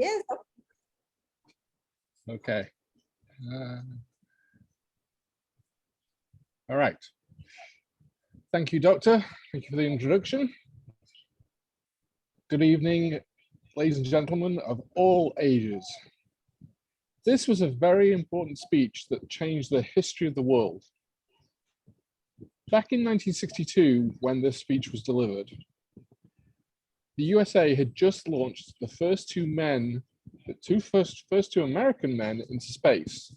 yes. Okay. All right. Thank you, Doctor. Thank you for the introduction. Good evening, ladies and gentlemen of all ages. This was a very important speech that changed the history of the world. Back in 1962, when this speech was delivered, the USA had just launched the first two American men into space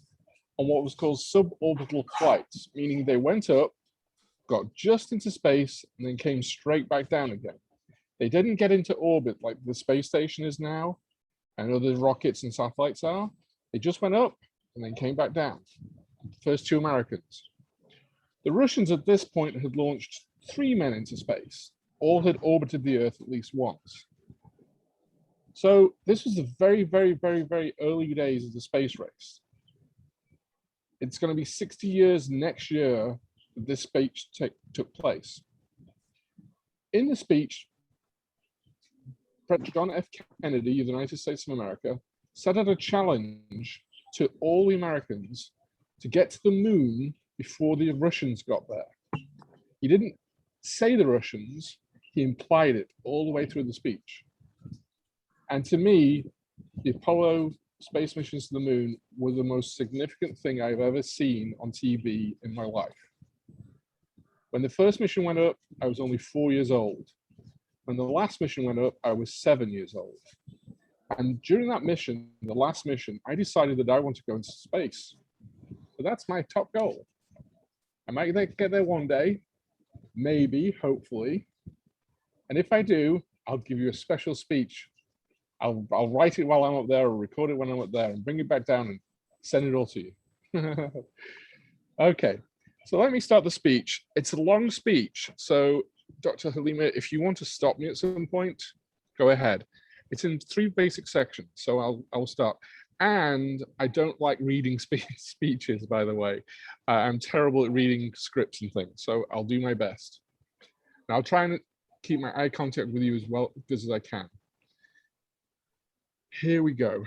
on what was called suborbital flights, meaning they went up, got just into space, and then came straight back down again. They didn't get into orbit like the space station is now and other rockets and satellites are. They just went up and then came back down. The first two Americans. The Russians at this point had launched 3 men into space. All had orbited the Earth at least once. So this was the very, very, very, very early days of the space race. It's going to be 60 years next year that this speech took place. In the speech, President John F. Kennedy of the United States of America set out a challenge to all the Americans to get to the moon before the Russians got there. He didn't say the Russians, he implied it all the way through the speech. And to me, the Apollo space missions to the moon were the most significant thing I've ever seen on TV in my life. When the first mission went up, I was only 4 years old. When the last mission went up, I was 7 years old. And during that mission, the last mission, I decided that I want to go into space. So that's my top goal. I might get there one day, maybe, hopefully. And if I do, I'll give you a special speech. I'll write it while I'm up there or record it when I'm up there and bring it back down and send it all to you. Okay, so let me start the speech. It's a long speech, so Dr. Halima, if you want to stop me at some point, go ahead. It's in 3 basic sections, so I'll start. And I don't like reading speeches, by the way. I'm terrible at reading scripts and things, so I'll do my best. And I'll try and keep my eye contact with you as well as I can. Here we go.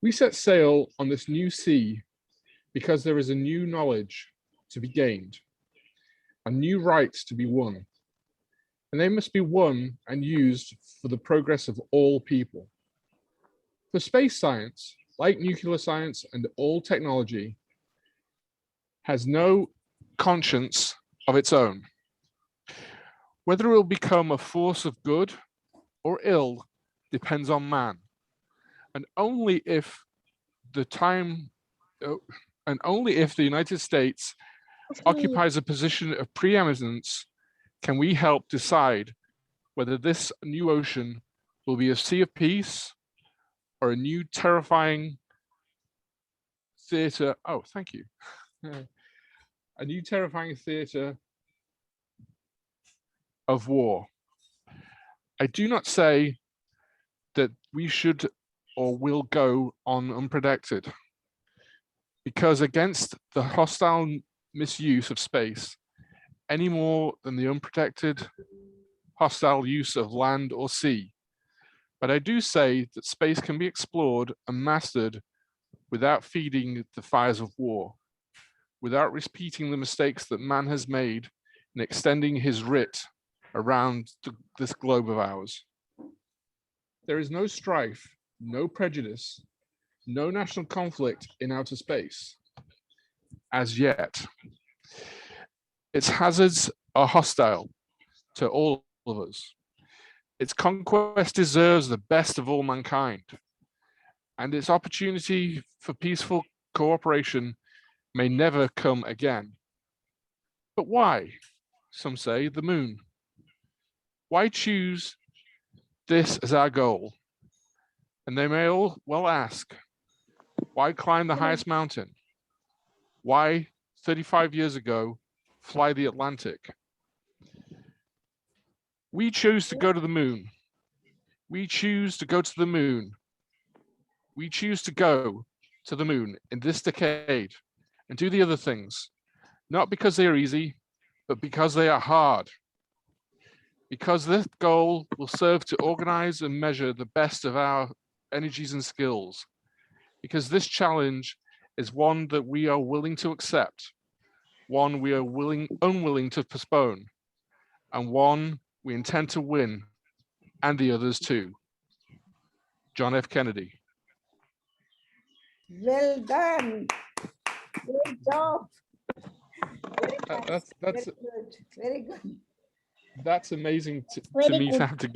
We set sail on this new sea because there is a new knowledge to be gained, and new rights to be won, and they must be won and used for the progress of all people. For space science, like nuclear science and all technology, has no conscience of its own. Whether it will become a force of good or ill depends on man, and only if the United States occupies a position of preeminence can we help decide whether this new ocean will be a sea of peace or a new terrifying theater. Oh, thank you. A new terrifying theater of war. I do not say that we should or will go on unprotected, because against the hostile misuse of space, any more than the unprotected hostile use of land or sea. But I do say that space can be explored and mastered without feeding the fires of war, without repeating the mistakes that man has made in extending his writ around this globe of ours. There is no strife, no prejudice, no national conflict in outer space, as yet. Its hazards are hostile to all of us. Its conquest deserves the best of all mankind, and its opportunity for peaceful cooperation may never come again. But why? Some say the moon. Why choose this as our goal? And they may all well ask, why climb the highest mountain? Why, 35 years ago, fly the Atlantic? We choose to go to the moon. We choose to go to the moon. We choose to go to the moon in this decade and do the other things, not because they are easy, but because they are hard. because this goal will serve to organize and measure the best of our energies and skills, because this challenge is one that we are willing to accept, one we are unwilling to postpone, and one we intend to win, and the others too. John F. Kennedy. Well done. Great job. Very nice. That's Very good. Very good. that's amazing to Very me good. to have to